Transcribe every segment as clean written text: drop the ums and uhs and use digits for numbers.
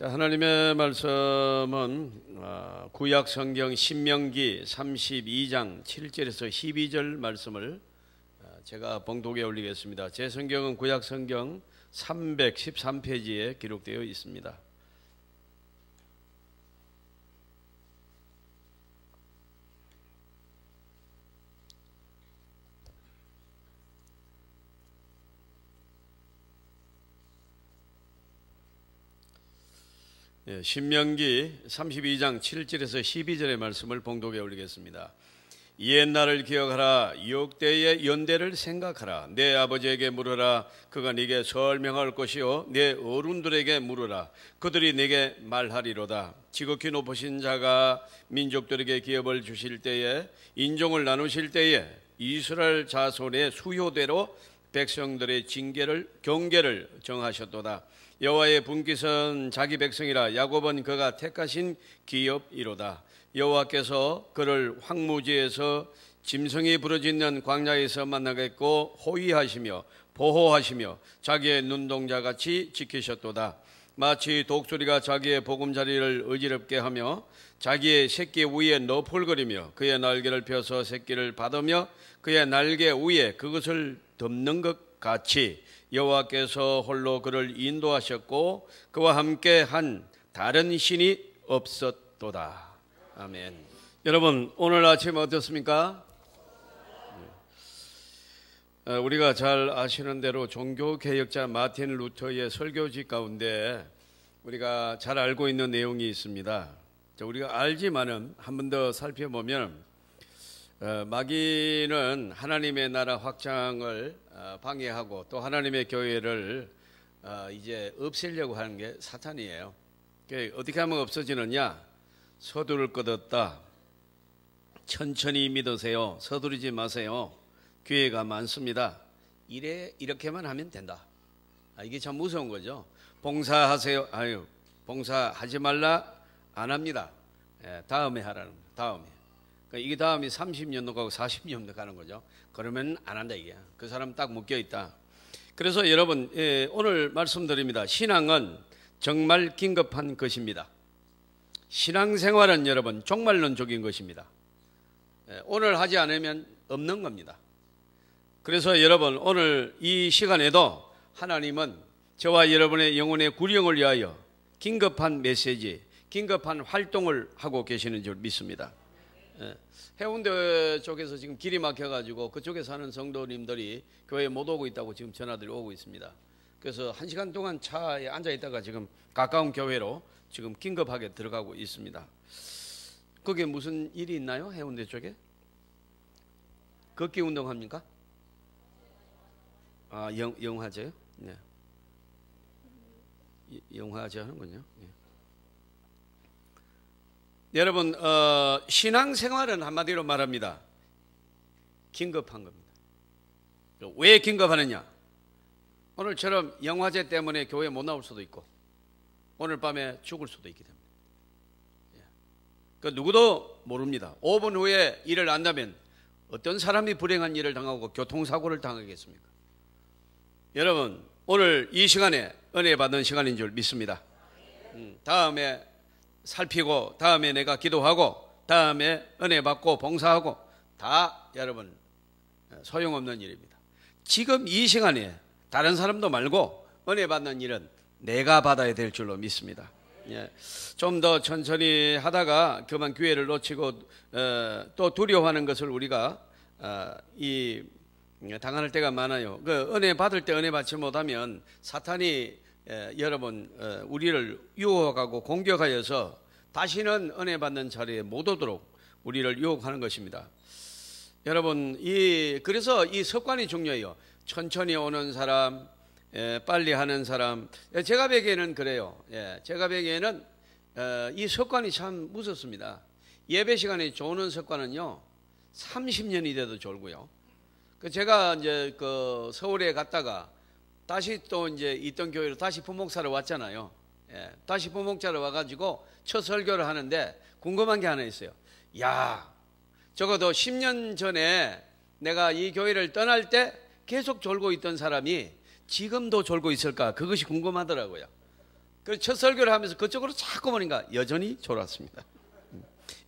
자, 하나님의 말씀은 구약 성경 신명기 32장 7절에서 12절 말씀을 제가 봉독에 올리겠습니다. 제 성경은 구약 성경 313페이지에 기록되어 있습니다. 신명기 32장 7절에서 12절의 말씀을 봉독에 올리겠습니다. 옛날을 기억하라. 역대의 연대를 생각하라. 내 아버지에게 물으라. 그가 네게 설명할 것이요 내 어른들에게 물으라. 그들이 네게 말하리로다. 지극히 높으신 자가 민족들에게 기업을 주실 때에, 인종을 나누실 때에 이스라엘 자손의 수요대로 백성들의 경계를 정하셨도다. 여호와의 분깃은 자기 백성이라. 야곱은 그가 택하신 기업이로다. 여호와께서 그를 황무지에서 짐승이 부르짖는 광야에서 만나겠고 호위하시며 보호하시며 자기의 눈동자같이 지키셨도다. 마치 독수리가 자기의 보금자리를 어지럽게 하며 자기의 새끼 위에 너풀거리며 그의 날개를 펴서 새끼를 받으며 그의 날개 위에 그것을 덮는 것 같이 여호와께서 홀로 그를 인도하셨고 그와 함께 한 다른 신이 없었도다. 아멘. 여러분, 오늘 아침 어떻습니까? 우리가 잘 아시는 대로 종교개혁자 마틴 루터의 설교지 가운데 우리가 잘 알고 있는 내용이 있습니다. 우리가 알지만은 한 번 더 살펴보면 마귀는 하나님의 나라 확장을 방해하고 또 하나님의 교회를 이제 없애려고 하는 게 사탄이에요. 어떻게 하면 없어지느냐? 서두를 것 없다. 천천히 믿으세요. 서두르지 마세요. 기회가 많습니다. 이렇게만 하면 된다. 이게 참 무서운 거죠. 봉사하세요. 봉사하지 말라 안 합니다. 다음에 하라는 거예요. 다음에. 이게 다음이 30년도 가고 40년도 가는 거죠. 그러면 안 한다 이게. 그 사람 딱 묶여 있다. 그래서 여러분, 오늘 말씀드립니다. 신앙은 정말 긴급한 것입니다. 신앙생활은 여러분 종말론적인 것입니다. 오늘 하지 않으면 없는 겁니다. 그래서 여러분, 오늘 이 시간에도 하나님은 저와 여러분의 영혼의 구령을 위하여 긴급한 메시지, 긴급한 활동을 하고 계시는 줄 믿습니다. 해운대 쪽에서 지금 길이 막혀가지고 그쪽에 사는 성도님들이 교회에 못 오고 있다고 지금 전화들이 오고 있습니다. 그래서 1시간 동안 차에 앉아 있다가 지금 가까운 교회로 지금 긴급하게 들어가고 있습니다. 거기에 무슨 일이 있나요? 해운대 쪽에? 걷기 운동합니까? 영화제요? 네. 영화제 하는군요. 네. 여러분, 신앙생활은 한마디로 말합니다. 긴급한 겁니다. 왜 긴급하느냐? 오늘처럼 영화제 때문에 교회 못 나올 수도 있고 오늘 밤에 죽을 수도 있기 때문에. 누구도 모릅니다. 5분 후에 일을 안다면 어떤 사람이 불행한 일을 당하고 교통사고를 당하겠습니까? 여러분, 오늘 이 시간에 은혜 받는 시간인 줄 믿습니다. 다음에 살피고 다음에 내가 기도하고 다음에 은혜 받고 봉사하고 다 여러분 소용없는 일입니다. 지금 이 시간에 다른 사람도 말고 은혜 받는 일은 내가 받아야 될 줄로 믿습니다. 좀 더 천천히 하다가 그만 기회를 놓치고 또 두려워하는 것을 우리가 당할 때가 많아요. 그 은혜 받을 때 은혜 받지 못하면 사탄이 여러분 우리를 유혹하고 공격하여서 다시는 은혜 받는 자리에 못 오도록 우리를 유혹하는 것입니다. 여러분, 그래서 이 습관이 중요해요. 천천히 오는 사람, 빨리 하는 사람. 제가 보기에는 그래요. 제가 보기에는 이 습관이 참 무섭습니다. 예배 시간에 좋은 습관은요 30년이 돼도 졸고요. 제가 이제 서울에 갔다가 다시 또 이제 있던 교회로 다시 부목사로 왔잖아요. 다시 부목사로 와가지고 첫 설교를 하는데 궁금한 게 하나 있어요. 적어도 10년 전에 내가 이 교회를 떠날 때 계속 졸고 있던 사람이 지금도 졸고 있을까? 그것이 궁금하더라고요. 그래서 첫 설교를 하면서 그쪽으로 자꾸 보니까 여전히 졸았습니다.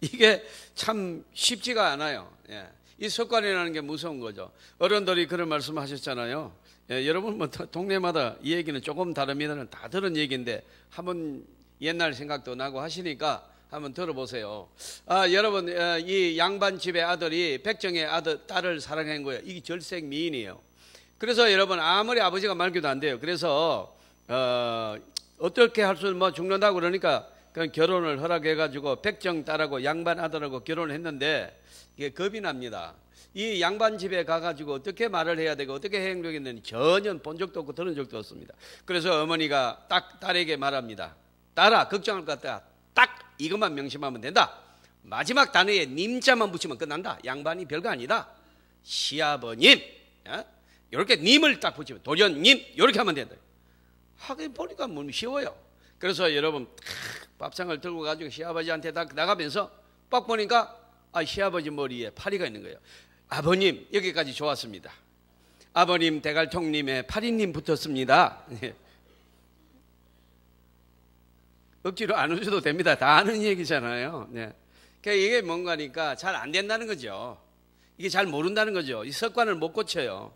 이게 참 쉽지가 않아요. 예. 이 습관이라는 게 무서운 거죠. 어른들이 그런 말씀 하셨잖아요. 예, 여러분 뭐 동네마다 이 얘기는 조금 다릅니다는 다 들은 얘기인데 한번 옛날 생각도 나고 하시니까 한번 들어보세요. 여러분, 이 양반 집의 아들이 백정의 딸을 사랑한 거예요. 이게 절색 미인이에요. 그래서 여러분 아무리 아버지가 말기도 안 돼요. 그래서 어떻게 할 수 뭐 죽는다고 그러니까 그 결혼을 허락해가지고 백정 딸하고 양반 아들하고 결혼을 했는데 이게 겁이 납니다. 이 양반 집에 가가지고 어떻게 말을 해야 되고 어떻게 행동했는지 전혀 본 적도 없고 들은 적도 없습니다. 그래서 어머니가 딱 딸에게 말합니다. 딸아, 걱정할 것 같다. 딱 이것만 명심하면 된다. 마지막 단어에 님자만 붙이면 끝난다. 양반이 별거 아니다. 시아버님, 이렇게 님을 딱 붙이면 도련님 이렇게 하면 된다. 하긴 보니까 뭐 쉬워요. 그래서 여러분 밥상을 들고 가지고 시아버지한테 딱 나가면서 빡 보니까 시아버지 머리에 파리가 있는 거예요. 아버님, 여기까지 좋았습니다. 아버님 대갈통님의 파리님 붙었습니다. 억지로 안 웃어도 됩니다. 다 아는 얘기잖아요. 네. 그러니까 이게 뭔가니까 잘 안 된다는 거죠. 이게 잘 모른다는 거죠. 이 습관을 못 고쳐요.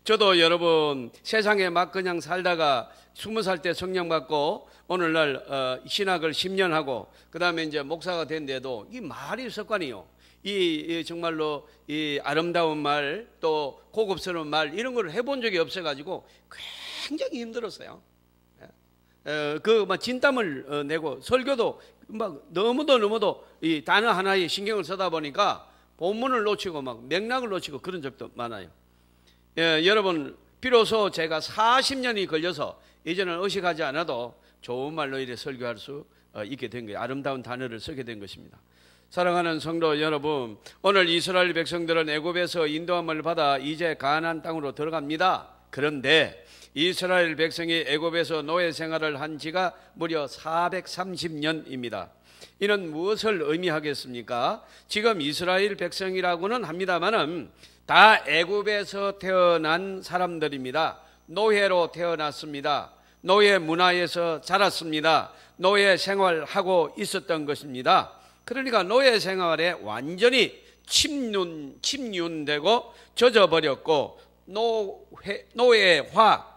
저도 여러분 세상에 막 그냥 살다가 20살 때 성령 받고 오늘날 신학을 10년 하고 그 다음에 이제 목사가 된데도 이 말이 습관이요. 이 정말로 이 아름다운 말 또 고급스러운 말 이런 걸 해본 적이 없어가지고 굉장히 힘들었어요. 그 막 진땀을 내고 설교도 막 너무도 이 단어 하나에 신경을 쓰다 보니까 본문을 놓치고 막 맥락을 놓치고 그런 적도 많아요. 여러분 비로소 제가 40년이 걸려서 이제는 의식하지 않아도 좋은 말로 이래 설교할 수 있게 된 거예요. 아름다운 단어를 쓰게 된 것입니다. 사랑하는 성도 여러분, 오늘 이스라엘 백성들은 애굽에서 인도함을 받아 이제 가나안 땅으로 들어갑니다. 그런데 이스라엘 백성이 애굽에서 노예 생활을 한 지가 무려 430년입니다. 이는 무엇을 의미하겠습니까? 지금 이스라엘 백성이라고는 합니다만은 다 애굽에서 태어난 사람들입니다. 노예로 태어났습니다. 노예 문화에서 자랐습니다. 노예 생활하고 있었던 것입니다. 그러니까 노예 생활에 완전히 침륜되고 젖어버렸고 노예화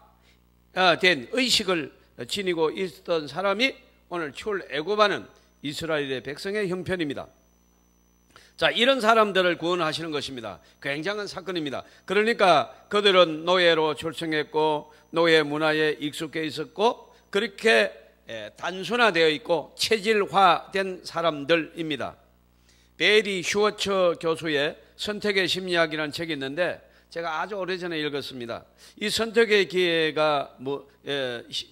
된 의식을 지니고 있었던 사람이 오늘 출애굽하는 이스라엘의 백성의 형편입니다. 자, 이런 사람들을 구원하시는 것입니다. 굉장한 사건입니다. 그러니까 그들은 노예로 출생했고 노예 문화에 익숙해 있었고 그렇게 단순화되어 있고 체질화된 사람들입니다. 베리 슈워처 교수의 선택의 심리학이라는 책이 있는데 제가 아주 오래전에 읽었습니다. 이 선택의 기회가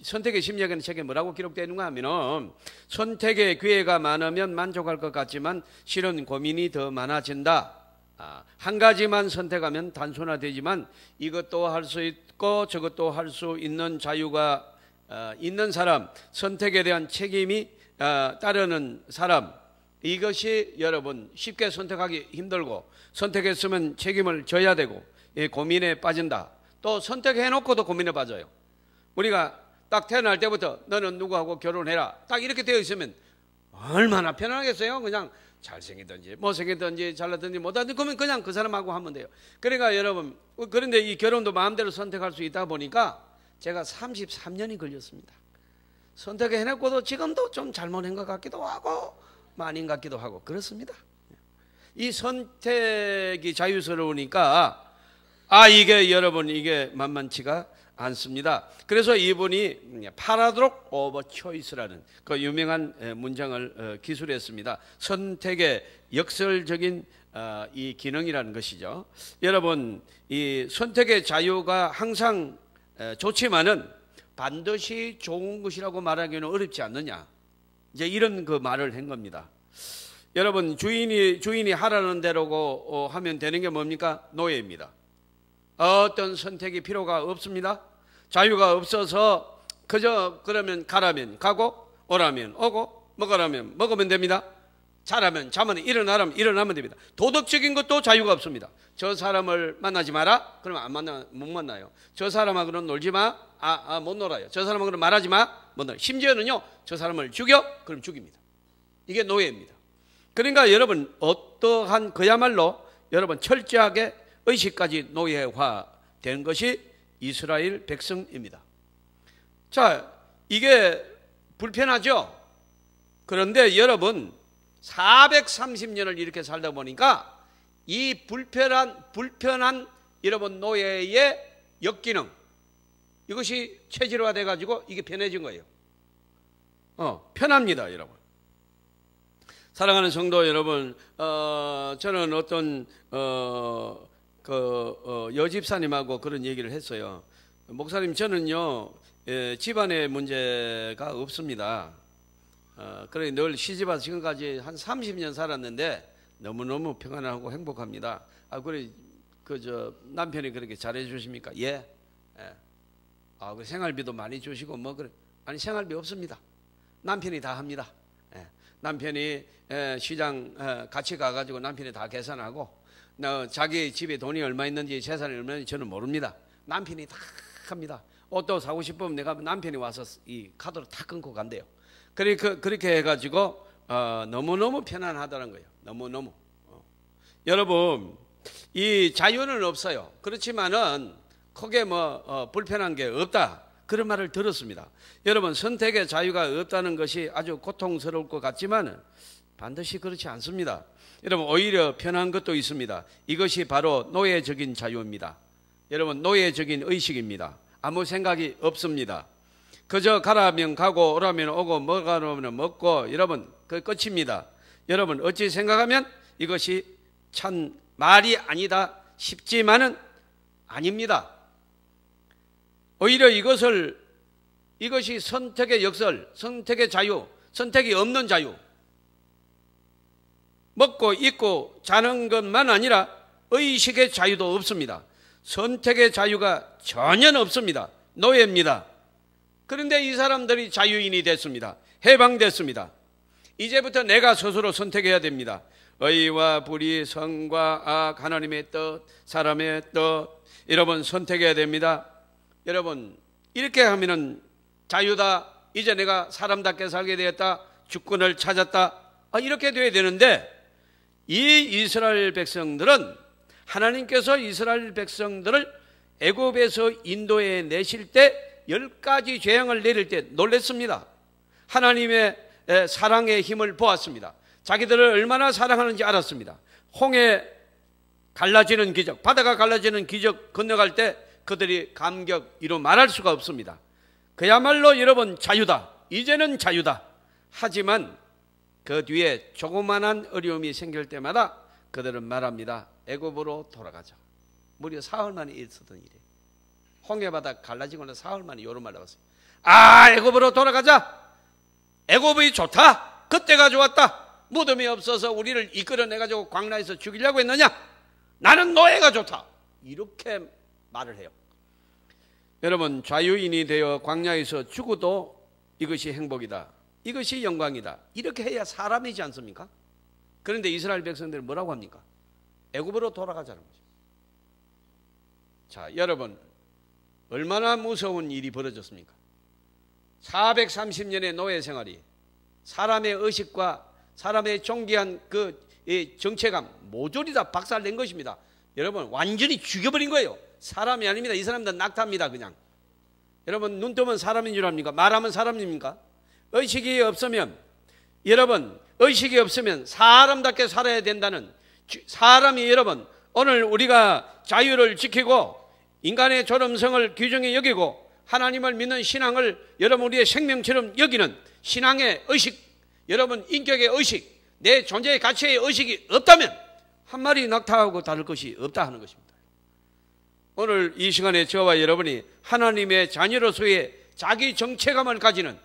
선택의 심리학이라는 책에 뭐라고 기록되어 있는가 하면은 선택의 기회가 많으면 만족할 것 같지만 실은 고민이 더 많아진다. 한 가지만 선택하면 단순화되지만 이것도 할 수 있고 저것도 할 수 있는 자유가 있는 사람, 선택에 대한 책임이 따르는 사람, 이것이 여러분 쉽게 선택하기 힘들고 선택했으면 책임을 져야 되고 고민에 빠진다. 또 선택해놓고도 고민에 빠져요. 우리가 딱 태어날 때부터 너는 누구하고 결혼해라 딱 이렇게 되어 있으면 얼마나 편하겠어요. 그냥 잘생기든지 못생기든지 잘나든지 못하든지 그러면 그냥 그 사람하고 하면 돼요. 그러니까 여러분, 그런데 이 결혼도 마음대로 선택할 수 있다 보니까 제가 33년이 걸렸습니다. 선택해놓고도 지금도 좀 잘못한 것 같기도 하고 아닌 것 같기도 하고 그렇습니다. 이 선택이 자유스러우니까 이게 여러분 이게 만만치가 않습니다. 그래서 이분이 파라독 오버 초이스라는 그 유명한 문장을 기술했습니다. 선택의 역설적인 이 기능이라는 것이죠. 여러분 이 선택의 자유가 항상 좋지만은 반드시 좋은 것이라고 말하기는 어렵지 않느냐. 이제 이런 그 말을 한 겁니다. 여러분 주인이 하라는 대로고 하면 되는 게 뭡니까? 노예입니다. 어떤 선택이 필요가 없습니다. 자유가 없어서 그저 그러면 가라면 가고 오라면 오고 먹으라면 먹으면 됩니다. 자라면 자면 일어나라면 일어나면 됩니다. 도덕적인 것도 자유가 없습니다. 저 사람을 만나지 마라. 그러면 못 만나요. 저 사람하고는 놀지 마. 못 놀아요. 저 사람하고는 말하지 마. 못 놀아요. 심지어는요, 저 사람을 죽여. 그럼 죽입니다. 이게 노예입니다. 그러니까 여러분, 어떠한 그야말로 여러분 철저하게 의식까지 노예화된 것이 이스라엘 백성입니다. 자, 이게 불편하죠? 그런데 여러분 430년을 이렇게 살다 보니까 이 불편한 여러분 노예의 역기능, 이것이 체질화돼 가지고 이게 편해진 거예요. 편합니다, 여러분. 사랑하는 성도 여러분, 저는 어떤 여집사님하고 그런 얘기를 했어요. 목사님, 저는요 집안에 문제가 없습니다. 그래 늘 시집와서 지금까지 한 30년 살았는데 너무너무 평안하고 행복합니다. 그래 남편이 그렇게 잘해 주십니까? 예. 그 생활비도 많이 주시고 뭐 그래. 아니, 생활비 없습니다. 남편이 다 합니다. 남편이 시장 같이 가가지고 남편이 다 계산하고, 자기 집에 돈이 얼마 있는지 재산이 얼마 있는지 저는 모릅니다. 남편이 다 합니다. 옷도 사고 싶으면 내가 남편이 와서 이 카드로 다 끊고 간대요. 그렇게 해가지고 너무너무 편안하다는 거예요. 너무너무. 여러분, 이 자유는 없어요. 그렇지만은 크게 불편한 게 없다, 그런 말을 들었습니다. 여러분, 선택의 자유가 없다는 것이 아주 고통스러울 것 같지만 반드시 그렇지 않습니다. 여러분, 오히려 편한 것도 있습니다. 이것이 바로 노예적인 자유입니다. 여러분, 노예적인 의식입니다. 아무 생각이 없습니다. 그저 가라면 가고 오라면 오고 먹으라면 먹고, 여러분, 그 끝입니다. 여러분, 어찌 생각하면 이것이 참 말이 아니다 싶지만은 아닙니다. 오히려 이것이 선택의 역설, 선택의 자유, 선택이 없는 자유, 먹고 입고 자는 것만 아니라 의식의 자유도 없습니다. 선택의 자유가 전혀 없습니다. 노예입니다. 그런데 이 사람들이 자유인이 됐습니다. 해방됐습니다. 이제부터 내가 스스로 선택해야 됩니다. 의와 불의, 선과 악, 하나님의 뜻, 사람의 뜻, 여러분 선택해야 됩니다. 여러분, 이렇게 하면은 자유다, 이제 내가 사람답게 살게 되었다, 주권을 찾았다, 이렇게 돼야 되는데, 이 이스라엘 백성들은, 하나님께서 이스라엘 백성들을 애굽에서 인도해 내실 때 10가지 재앙을 내릴 때 놀랐습니다. 하나님의 사랑의 힘을 보았습니다. 자기들을 얼마나 사랑하는지 알았습니다. 홍해 갈라지는 기적, 바다가 갈라지는 기적 건너갈 때 그들이 감격 이루 말할 수가 없습니다. 그야말로 여러분 자유다, 이제는 자유다. 하지만 그 뒤에 조그만한 어려움이 생길 때마다 그들은 말합니다. 애굽으로 돌아가자. 무려 사흘 만에 있었던 일이에요. 홍해바다 갈라지고 나서 사흘 만에 이런 말 나왔어요. 애굽으로 돌아가자. 애굽이 좋다. 그때가 좋았다. 무덤이 없어서 우리를 이끌어내가지고 광야에서 죽이려고 했느냐? 나는 노예가 좋다. 이렇게 말을 해요. 여러분, 자유인이 되어 광야에서 죽어도 이것이 행복이다, 이것이 영광이다, 이렇게 해야 사람이지 않습니까? 그런데 이스라엘 백성들은 뭐라고 합니까? 애굽으로 돌아가자는 거죠. 자, 여러분, 얼마나 무서운 일이 벌어졌습니까? 430년의 노예 생활이 사람의 의식과 사람의 존귀한 그 정체감 모조리 다 박살낸 것입니다. 여러분, 완전히 죽여버린 거예요. 사람이 아닙니다. 이 사람들은 낙타입니다. 그냥. 여러분, 눈 뜨면 사람인 줄 압니까? 말하면 사람입니까? 의식이 없으면, 여러분, 의식이 없으면 사람답게 살아야 된다는, 사람이 여러분, 오늘 우리가 자유를 지키고 인간의 존엄성을 귀중히 여기고 하나님을 믿는 신앙을 여러분 우리의 생명처럼 여기는 신앙의 의식, 여러분 인격의 의식, 내 존재의 가치의 의식이 없다면 한 마리 낙타하고 다를 것이 없다 하는 것입니다. 오늘 이 시간에 저와 여러분이 하나님의 자녀로서의 자기 정체감을 가지는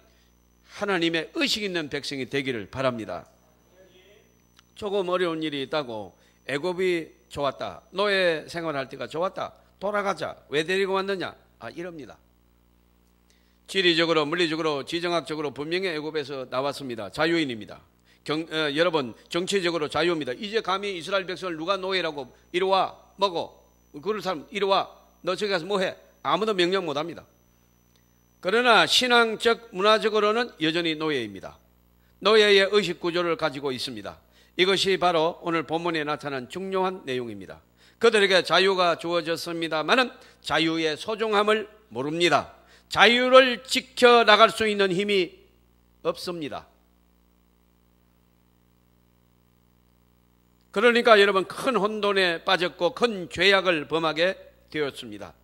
하나님의 의식 있는 백성이 되기를 바랍니다. 조금 어려운 일이 있다고 애굽이 좋았다, 노예 생활할 때가 좋았다, 돌아가자, 왜 데리고 왔느냐, 이럽니다. 지리적으로 물리적으로 지정학적으로 분명히 애굽에서 나왔습니다. 자유인입니다. 여러분 정치적으로 자유입니다. 이제 감히 이스라엘 백성을 누가 노예라고 이리 와 먹어. 그럴 사람 이리 와. 너 저기 가서 뭐해. 아무도 명령 못합니다. 그러나 신앙적 문화적으로는 여전히 노예입니다. 노예의 의식 구조를 가지고 있습니다. 이것이 바로 오늘 본문에 나타난 중요한 내용입니다. 그들에게 자유가 주어졌습니다마는 자유의 소중함을 모릅니다. 자유를 지켜나갈 수 있는 힘이 없습니다. 그러니까 여러분 큰 혼돈에 빠졌고 큰 죄악을 범하게 되었습니다.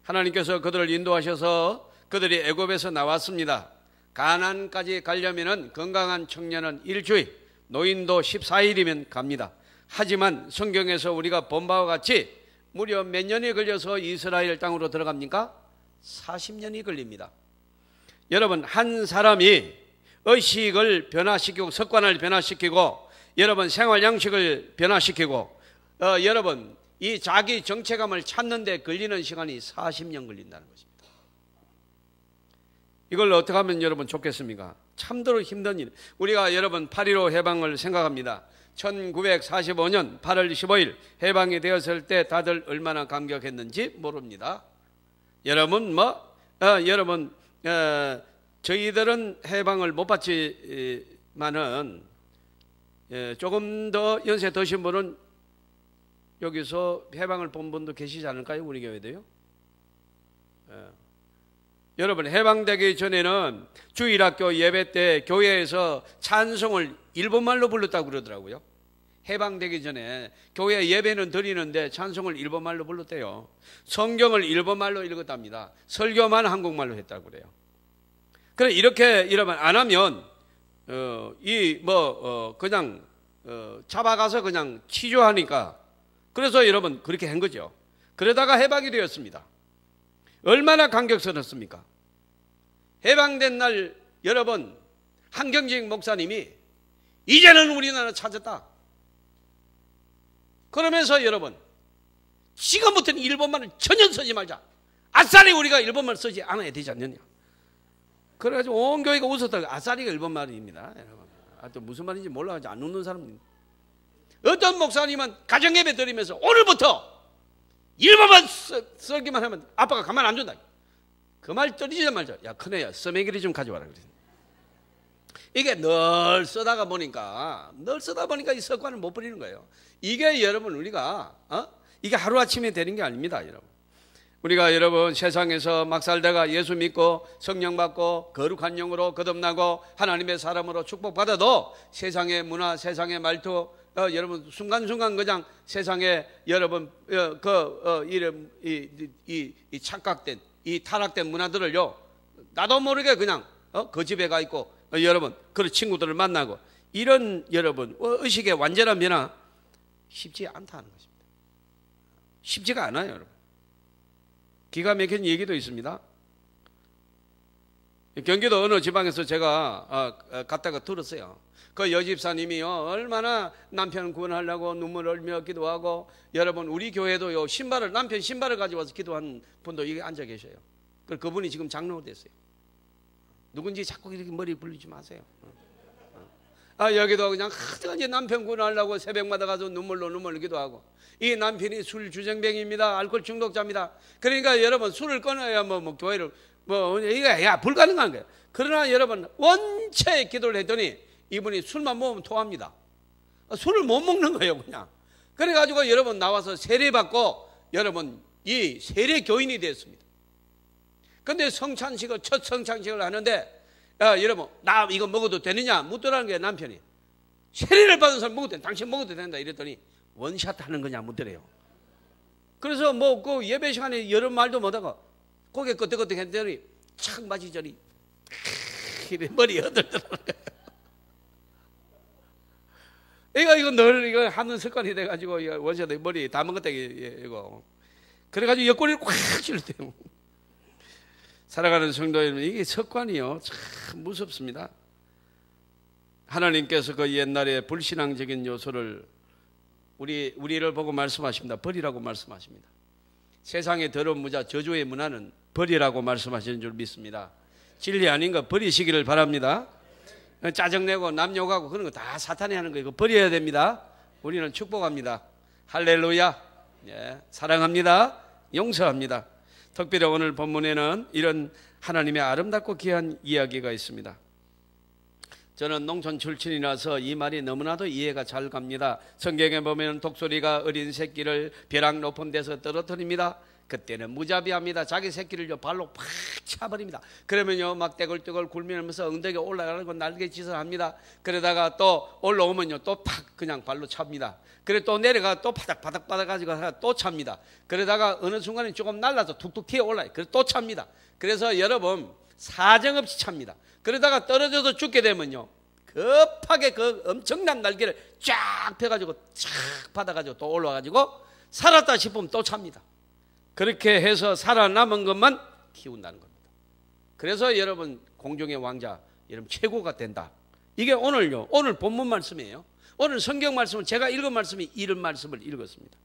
하나님께서 그들을 인도하셔서 그들이 애굽에서 나왔습니다. 가나안까지 가려면 건강한 청년은 일주일, 노인도 14일이면 갑니다. 하지만 성경에서 우리가 본 바와 같이 무려 몇 년이 걸려서 이스라엘 땅으로 들어갑니까? 40년이 걸립니다. 여러분 한 사람이 의식을 변화시키고 습관을 변화시키고 여러분 생활 양식을 변화시키고 여러분 이 자기 정체감을 찾는 데 걸리는 시간이 40년 걸린다는 것입니다. 이걸 어떻게 하면 여러분 좋겠습니까? 참으로 힘든 일. 우리가 여러분 8.15 해방을 생각합니다. 1945년 8월 15일 해방이 되었을 때 다들 얼마나 감격했는지 모릅니다. 여러분 저희들은 해방을 못 받지만은 조금 더 연세 드신 분은 여기서 해방을 본 분도 계시지 않을까요? 우리 교회도요. 여러분 해방되기 전에는 주일학교 예배 때 교회에서 찬송을 일본말로 불렀다고 그러더라고요. 해방되기 전에 교회 예배는 드리는데 찬송을 일본말로 불렀대요. 성경을 일본말로 읽었답니다. 설교만 한국말로 했다고 그래요. 그래 이렇게 여러분 안 하면 그냥 잡아가서 그냥 치조하니까 그래서 여러분 그렇게 한 거죠. 그러다가 해방이 되었습니다. 얼마나 감격스럽습니까? 해방된 날 여러분 한경직 목사님이 이제는 우리나라 찾았다. 그러면서 여러분 지금부터는 일본말을 전혀 쓰지 말자. 아싸리 우리가 일본말 쓰지 않아야 되지 않느냐. 그래가지고 온 교회가 웃었다고. 아싸리가 일본말입니다. 여러분. 또 무슨 말인지 몰라가지고 안 웃는 사람입니다. 어떤 목사님은 가정예배 드리면서 오늘부터 일본만 쓰기만 하면 아빠가 가만 안 준다. 그 말 떨리지 말자. 야 큰애야 써매기를 좀 가져와라. 그래. 이게 늘 쓰다 보니까 이 습관을 못 버리는 거예요. 이게 여러분 우리가 이게 하루아침에 되는 게 아닙니다. 여러분 우리가 여러분 세상에서 막 살다가 예수 믿고 성령 받고 거룩한 영으로 거듭나고 하나님의 사람으로 축복받아도 세상의 문화 세상의 말투 여러분 순간순간 그냥 세상에 여러분 이 착각된 이 타락된 문화들을요 나도 모르게 그냥 그 집에 가 있고 여러분 그런 친구들을 만나고 이런 여러분 의식의 완전한 변화 쉽지 않다는 것입니다. 쉽지가 않아요. 여러분 기가 막힌 얘기도 있습니다. 경기도 어느 지방에서 제가 갔다가 들었어요. 그 여집사님이요 얼마나 남편 구원하려고 눈물을 흘며 기도하고 여러분 우리 교회도요 남편 신발을 가져와서 기도한 분도 여기 앉아 계셔요. 그분이 지금 장로가 됐어요. 누군지 자꾸 이렇게 머리 굴리지 마세요. 여기도 그냥 하여튼 남편 구원하려고 새벽마다 가서 눈물로 기도하고 이 남편이 술 주정뱅이입니다. 알코올 중독자입니다. 그러니까 여러분 술을 끊어야 뭐 교회를 이게 불가능한 거예요. 그러나 여러분 원체 기도를 했더니 이분이 술만 먹으면 토합니다. 술을 못 먹는 거예요 그냥. 그래가지고 여러분 나와서 세례받고 여러분 이 세례 교인이 됐습니다. 근데 첫 성찬식을 하는데 여러분 나 이거 먹어도 되느냐 묻더라는 게 남편이. 세례를 받은 사람 먹어도 된다. 당신 먹어도 된다 이랬더니 원샷 하는 거냐 묻더래요. 그래서 그 예배 시간에 여러 말도 못하고 고개 끄덕끄덕 했더니 착 맞이더니 머리 흔들더라고요. 이거 늘 이거 하는 습관이 돼가지고 원샷에 머리 다 먹었다 이거. 그래가지고 옆구리를 꽉 찔렀대요. 살아가는 성도 여러분 이게 습관이요 참 무섭습니다. 하나님께서 그 옛날에 불신앙적인 요소를 우리를 보고 말씀하십니다. 버리라고 말씀하십니다. 세상의 더러운 무자 저주의 문화는 버리라고 말씀하시는 줄 믿습니다. 진리 아닌 거 버리시기를 바랍니다. 짜증내고 남 욕하고 그런 거 다 사탄이 하는 거예요. 이거 버려야 됩니다. 우리는 축복합니다. 할렐루야. 예, 사랑합니다. 용서합니다. 특별히 오늘 본문에는 이런 하나님의 아름답고 귀한 이야기가 있습니다. 저는 농촌 출신이라서 이 말이 너무나도 이해가 잘 갑니다. 성경에 보면 독수리가 어린 새끼를 벼락 높은 데서 떨어뜨립니다. 그때는 무자비합니다. 자기 새끼를 발로 팍 차버립니다. 그러면요 막 떼굴떼굴 굴면서 엉덩이에 올라가고 날개짓을 합니다. 그러다가 또 올라오면요 또 팍 그냥 발로 찹니다. 그래 또 내려가 또 바닥 가지고 또 찹니다. 그러다가 어느 순간에 조금 날라서 툭툭 튀어 올라요. 그래 또 찹니다. 그래서 여러분 사정없이 찹니다. 그러다가 떨어져서 죽게 되면요 급하게 그 엄청난 날개를 쫙 펴가지고 쫙 받아가지고 또 올라가지고 살았다 싶으면 또 찹니다. 그렇게 해서 살아남은 것만 키운다는 겁니다. 그래서 여러분 공중의 왕자 여러분 최고가 된다. 이게 오늘요 오늘 본문 말씀이에요. 오늘 성경 말씀은 제가 읽은 말씀이 이런 말씀을 읽었습니다.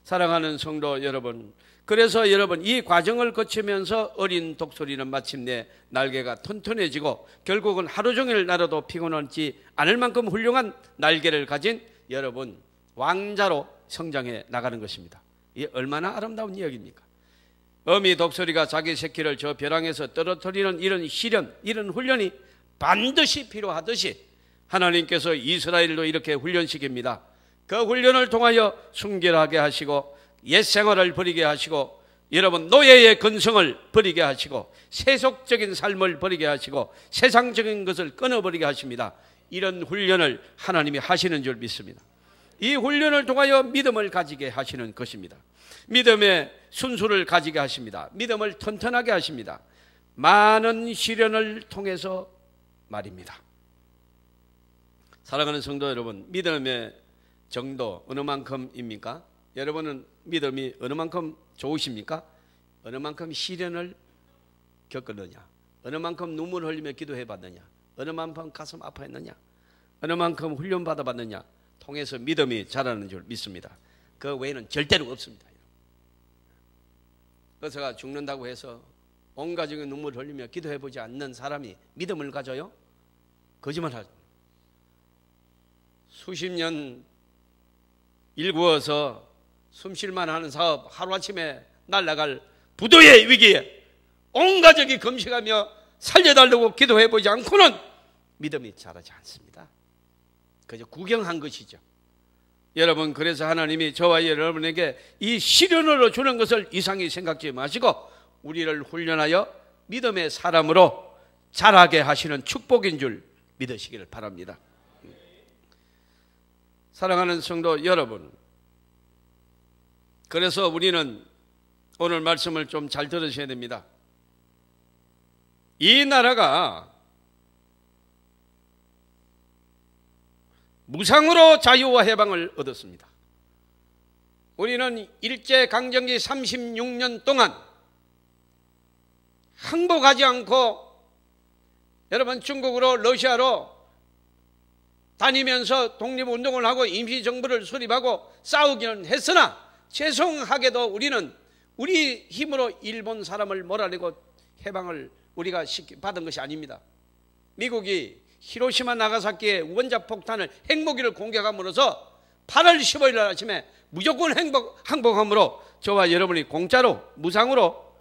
사랑하는 성도 여러분, 그래서 여러분 이 과정을 거치면서 어린 독수리는 마침내 날개가 튼튼해지고 결국은 하루 종일 날아도 피곤하지 않을 만큼 훌륭한 날개를 가진 여러분 왕자로 성장해 나가는 것입니다. 이게 얼마나 아름다운 이야기입니까? 어미 독수리가 자기 새끼를 저 벼랑에서 떨어뜨리는 이런 시련, 이런 훈련이 반드시 필요하듯이 하나님께서 이스라엘도 이렇게 훈련시킵니다. 그 훈련을 통하여 순결하게 하시고 옛생활을 버리게 하시고 여러분 노예의 근성을 버리게 하시고 세속적인 삶을 버리게 하시고 세상적인 것을 끊어버리게 하십니다. 이런 훈련을 하나님이 하시는 줄 믿습니다. 이 훈련을 통하여 믿음을 가지게 하시는 것입니다. 믿음의 순수를 가지게 하십니다. 믿음을 튼튼하게 하십니다. 많은 시련을 통해서 말입니다. 사랑하는 성도 여러분, 믿음의 정도 어느 만큼입니까? 여러분은 믿음이 어느 만큼 좋으십니까? 어느 만큼 시련을 겪었느냐? 어느 만큼 눈물 흘리며 기도해 봤느냐? 어느 만큼 가슴 아파했느냐? 어느 만큼 훈련 받아봤느냐? 통해서 믿음이 자라는 줄 믿습니다. 그 외에는 절대로 없습니다. 의사가 죽는다고 해서 온 가족이 눈물 흘리며 기도해 보지 않는 사람이 믿음을 가져요? 거짓말하죠. 수십 년 일구어서 숨쉴만 하는 사업 하루아침에 날아갈 부도의 위기에 온 가족이 금식하며 살려달라고 기도해 보지 않고는 믿음이 자라지 않습니다. 그저 구경한 것이죠. 여러분, 그래서 하나님이 저와 여러분에게 이 시련으로 주는 것을 이상히 생각지 마시고 우리를 훈련하여 믿음의 사람으로 자라게 하시는 축복인 줄 믿으시기를 바랍니다. 사랑하는 성도 여러분, 그래서 우리는 오늘 말씀을 좀 잘 들으셔야 됩니다. 이 나라가 무상으로 자유와 해방을 얻었습니다. 우리는 일제강점기 36년 동안 항복하지 않고 여러분 중국으로 러시아로 다니면서 독립운동을 하고 임시정부를 수립하고 싸우기는 했으나 죄송하게도 우리는 우리 힘으로 일본 사람을 몰아내고 해방을 우리가 받은 것이 아닙니다. 미국이 히로시마 나가사키의 원자 폭탄을 핵무기를 공격함으로써 8월 15일 날 아침에 무조건 항복함으로 저와 여러분이 공짜로 무상으로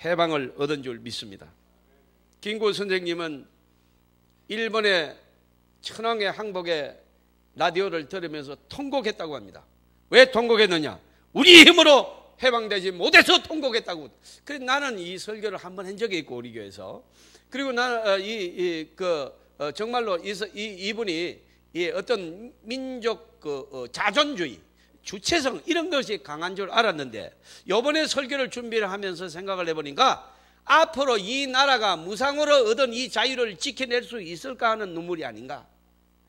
해방을 얻은 줄 믿습니다. 김구 선생님은 일본의 천황의 항복에 라디오를 들으면서 통곡했다고 합니다. 왜 통곡했느냐? 우리 힘으로 해방되지 못해서 통곡했다고. 그래서 나는 이 설교를 한번 한 적이 있고 우리 교회에서. 그리고 나는 정말로 이분이 어떤 민족 자존주의, 주체성 이런 것이 강한 줄 알았는데 이번에 설교를 준비를 하면서 생각을 해보니까 앞으로 이 나라가 무상으로 얻은 이 자유를 지켜낼 수 있을까 하는 눈물이 아닌가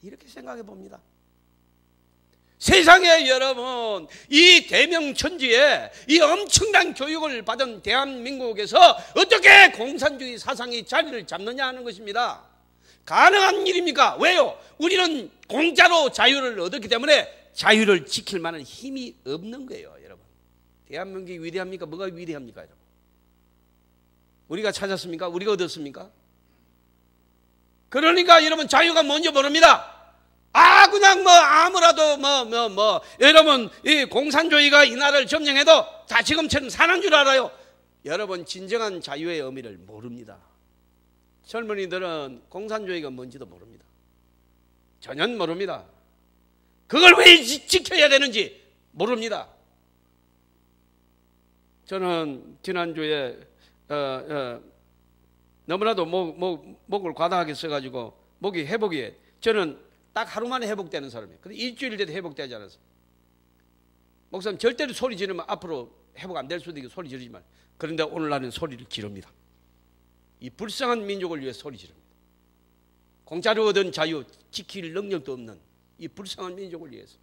이렇게 생각해 봅니다. 세상에 여러분 이 대명천지에 이 엄청난 교육을 받은 대한민국에서 어떻게 공산주의 사상이 자리를 잡느냐 하는 것입니다. 가능한 일입니까? 왜요? 우리는 공짜로 자유를 얻었기 때문에 자유를 지킬 만한 힘이 없는 거예요. 여러분, 대한민국이 위대합니까? 뭐가 위대합니까? 여러분, 우리가 찾았습니까? 우리가 얻었습니까? 그러니까 여러분 자유가 뭔지 모릅니다. 그냥 아무라도 여러분 이 공산주의가 이 나라를 점령해도 다 지금처럼 사는 줄 알아요. 여러분 진정한 자유의 의미를 모릅니다. 젊은이들은 공산주의가 뭔지도 모릅니다. 전혀 모릅니다. 그걸 왜 지켜야 되는지 모릅니다. 저는 지난주에 너무나도 목을 과다하게 써가지고 목이 회복이 저는 딱 하루 만에 회복되는 사람이에요. 근데 일주일 돼도 회복되지 않았어요. 목사님 절대로 소리 지르면 앞으로 회복 안 될 수도 있고 소리 지르지 말. 그런데 오늘 나는 소리를 지릅니다. 이 불쌍한 민족을 위해 소리 지릅니다. 공짜로 얻은 자유 지킬 능력도 없는 이 불쌍한 민족을 위해서.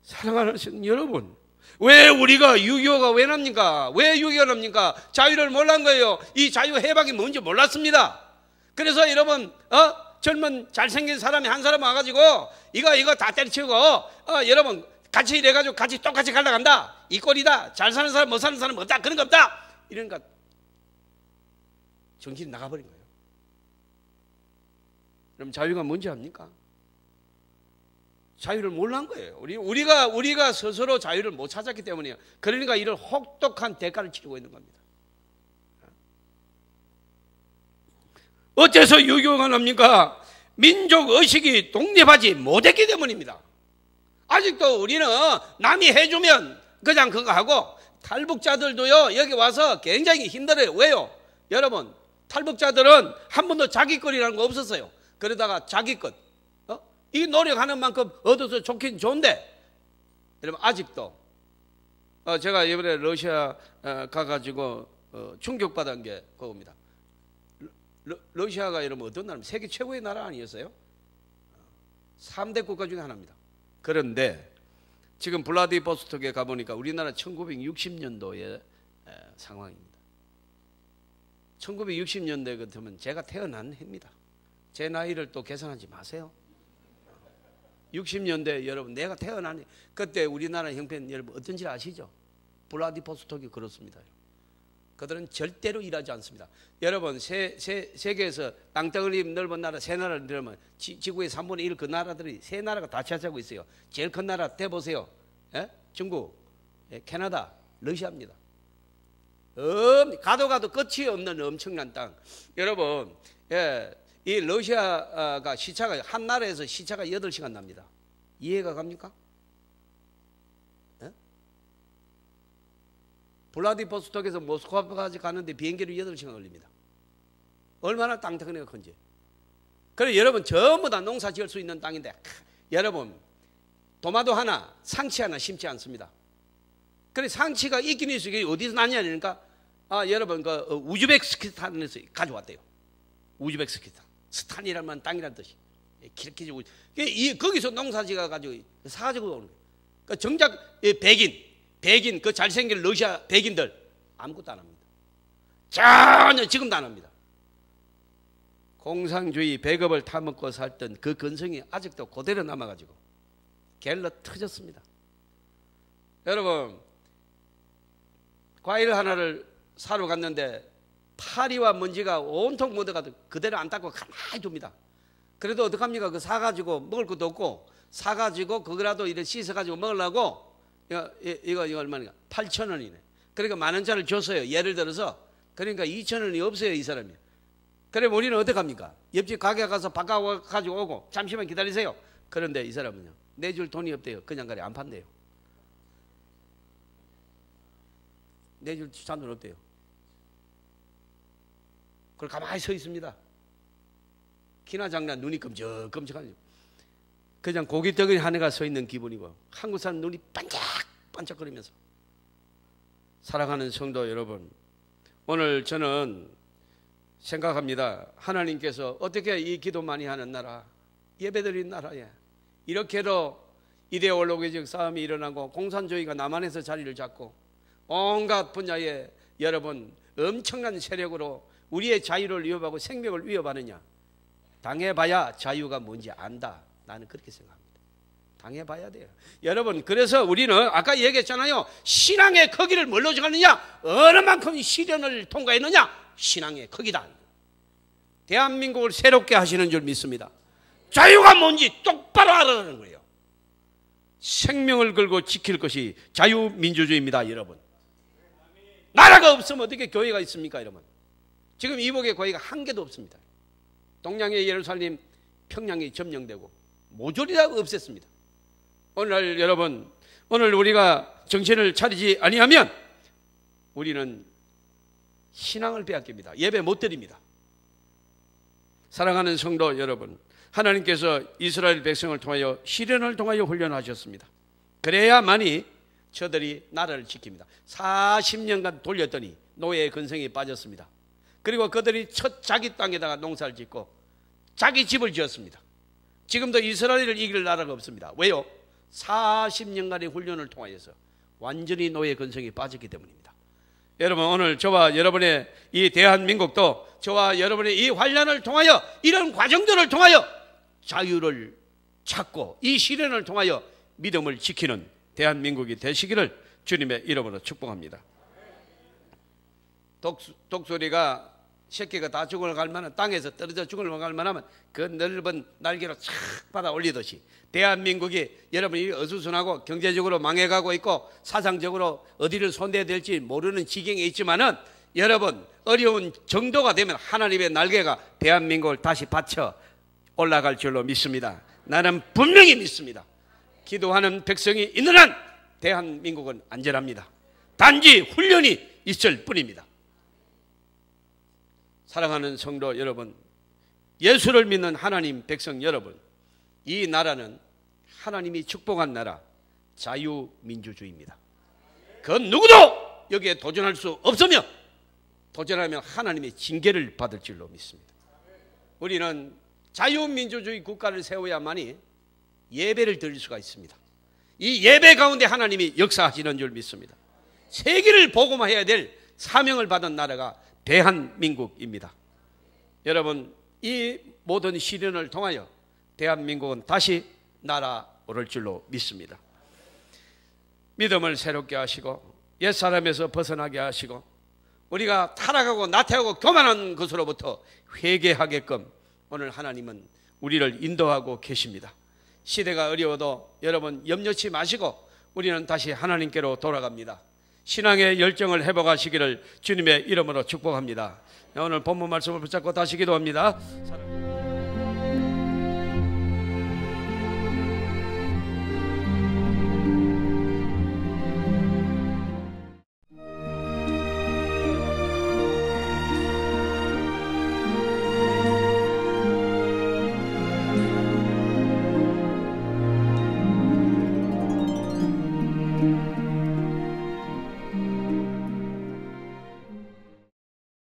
사랑하는 여러분, 왜 우리가 6.25가 왜 납니까? 왜 6.25가 납니까? 자유를 몰란 거예요. 이 자유 해방이 뭔지 몰랐습니다. 그래서 여러분 젊은 잘생긴 사람이 한 사람 와가지고 이거 다 때려치우고 여러분 같이 이래가지고 같이 똑같이 갈라 간다. 이 꼴이다. 잘 사는 사람 못 사는 사람 없다. 그런 거 없다. 이러니까 정신이 나가버린 거예요. 그럼 자유가 뭔지 압니까? 자유를 몰란 거예요. 우리가 스스로 자유를 못 찾았기 때문이에요. 그러니까 이런 혹독한 대가를 치르고 있는 겁니다. 어째서 6.25가 납니까? 민족 의식이 독립하지 못했기 때문입니다. 아직도 우리는 남이 해주면 그냥 그거 하고, 탈북자들도요 여기 와서 굉장히 힘들어요. 왜요? 여러분, 탈북자들은 한 번도 자기 거리라는 거 없었어요. 그러다가 자기 것 이 노력하는 만큼 얻어서 좋긴 좋은데, 여러분 아직도 제가 이번에 러시아 가가지고 충격받은 게 그겁니다. 러시아가 여러분 어떤 나라입니까? 세계 최고의 나라 아니었어요? 3대 국가 중에 하나입니다. 그런데 지금 블라디보스톡에 가보니까 우리나라 1960년도의 상황입니다. 1960년대 같으면 제가 태어난 해입니다. 제 나이를 또 계산하지 마세요. 60년대 여러분 내가 태어난 해. 그때 우리나라 형편 여러분 어떤지 아시죠? 블라디보스톡이 그렇습니다. 그들은 절대로 일하지 않습니다. 여러분 세계에서 땅덩어리 넓은 나라 세 나라를 들으면 지구의 3분의 1 그 나라들이 세 나라가 다 차지하고 있어요. 제일 큰 나라 대보세요. 중국, 캐나다, 러시아입니다. 가도 끝이 없는 엄청난 땅. 여러분 이 러시아가 시차가 한 나라에서 시차가 8시간 납니다. 이해가 갑니까? 블라디보스톡에서 모스크바까지 가는데 비행기로 8시간 걸립니다. 얼마나 땅덩어리가 큰지. 그래 여러분 전부 다 농사 지을 수 있는 땅인데 여러분 도마도 하나 상치 하나 심지 않습니다. 그래 상치가 있긴 있어. 이게 어디서 났냐니까 여러분 그 우즈베키스탄에서 가져왔대요. 우즈베키스탄 스탄이라는 땅이라는 뜻이. 키르키즈 거기서 농사 지어가지고 사가지고 오는 거예요. 그러니까 정작 백인 그 잘생긴 러시아 백인들 아무것도 안 합니다. 전혀 지금도 안 합니다. 공산주의 배급을 타먹고 살던 그 근성이 아직도 그대로 남아가지고 갤러 터졌습니다. 여러분 과일 하나를 사러 갔는데 파리와 먼지가 온통 묻어가도 그대로 안 닦고 가만히 둡니다. 그래도 어떡합니까? 그 사가지고 먹을 것도 없고 사가지고 그거라도 이렇게 씻어가지고 먹으려고 이거 얼마니까? 8,000원이네. 그러니까 10,000원짜리를 줬어요. 예를 들어서. 그러니까 2,000원이 없어요, 이 사람이. 그래 우리는 어떡합니까? 옆집 가게 가서 바꿔가지고 오고 잠시만 기다리세요. 그런데 이 사람은요 내줄 돈이 없대요. 그냥 가래 안 판대요. 내줄 잔돈 없대요. 그걸 가만히 서 있습니다. 키나 작나 눈이 끔적끔적하죠. 그냥 고깃덩어리 하나가 서 있는 기분이고 한국 사람 눈이 반짝반짝거리면서. 사랑하는 성도 여러분, 오늘 저는 생각합니다. 하나님께서 어떻게 이 기도 많이 하는 나라, 예배드리는 나라에 이렇게도 이데올로기적 싸움이 일어나고 공산주의가 남한에서 자리를 잡고 온갖 분야에 여러분 엄청난 세력으로 우리의 자유를 위협하고 생명을 위협하느냐. 당해봐야 자유가 뭔지 안다. 나는 그렇게 생각합니다. 당해봐야 돼요. 여러분 그래서 우리는 아까 얘기했잖아요. 신앙의 크기를 뭘로 정하느냐. 어느 만큼 시련을 통과했느냐. 신앙의 크기다. 대한민국을 새롭게 하시는 줄 믿습니다. 자유가 뭔지 똑바로 알아라는 거예요. 생명을 걸고 지킬 것이 자유민주주의입니다, 여러분. 나라가 없으면 어떻게 교회가 있습니까, 여러분? 지금 이복의 교회가 한 개도 없습니다. 동양의 예루살렘, 평양이 점령되고 모조리 다 없앴습니다. 오늘날 여러분, 오늘 우리가 정신을 차리지 아니하면 우리는 신앙을 빼앗깁니다. 예배 못 드립니다. 사랑하는 성도 여러분, 하나님께서 이스라엘 백성을 통하여 시련을 통하여 훈련하셨습니다. 그래야만이 저들이 나라를 지킵니다. 40년간 돌렸더니 노예의 근성이 빠졌습니다. 그리고 그들이 첫 자기 땅에다가 농사를 짓고 자기 집을 지었습니다. 지금도 이스라엘을 이길 나라가 없습니다. 왜요? 40년간의 훈련을 통하여서 완전히 노예 근성이 빠졌기 때문입니다. 여러분, 오늘 저와 여러분의 이 대한민국도 저와 여러분의 이 환란을 통하여, 이런 과정들을 통하여 자유를 찾고 이 시련을 통하여 믿음을 지키는 대한민국이 되시기를 주님의 이름으로 축복합니다. 독수리가 새끼가 다 죽어갈 만한, 땅에서 떨어져 죽어갈 만하면 그 넓은 날개로 착 받아 올리듯이 대한민국이 여러분이 어수선하고 경제적으로 망해가고 있고 사상적으로 어디를 손대야 될지 모르는 지경에 있지만은 여러분, 어려운 정도가 되면 하나님의 날개가 대한민국을 다시 받쳐 올라갈 줄로 믿습니다. 나는 분명히 믿습니다. 기도하는 백성이 있는 한 대한민국은 안전합니다. 단지 훈련이 있을 뿐입니다. 사랑하는 성도 여러분, 예수를 믿는 하나님 백성 여러분, 이 나라는 하나님이 축복한 나라, 자유민주주의입니다. 그 누구도 여기에 도전할 수 없으며 도전하면 하나님의 징계를 받을 줄로 믿습니다. 우리는 자유민주주의 국가를 세워야만이 예배를 드릴 수가 있습니다. 이 예배 가운데 하나님이 역사하시는 줄 믿습니다. 세계를 복음화해야 될 사명을 받은 나라가 대한민국입니다. 여러분, 이 모든 시련을 통하여 대한민국은 다시 날아오를 줄로 믿습니다. 믿음을 새롭게 하시고 옛사람에서 벗어나게 하시고 우리가 타락하고 나태하고 교만한 것으로부터 회개하게끔 오늘 하나님은 우리를 인도하고 계십니다. 시대가 어려워도 여러분 염려치 마시고 우리는 다시 하나님께로 돌아갑니다. 신앙의 열정을 회복하시기를 주님의 이름으로 축복합니다. 오늘 본문 말씀을 붙잡고 다시 기도합니다.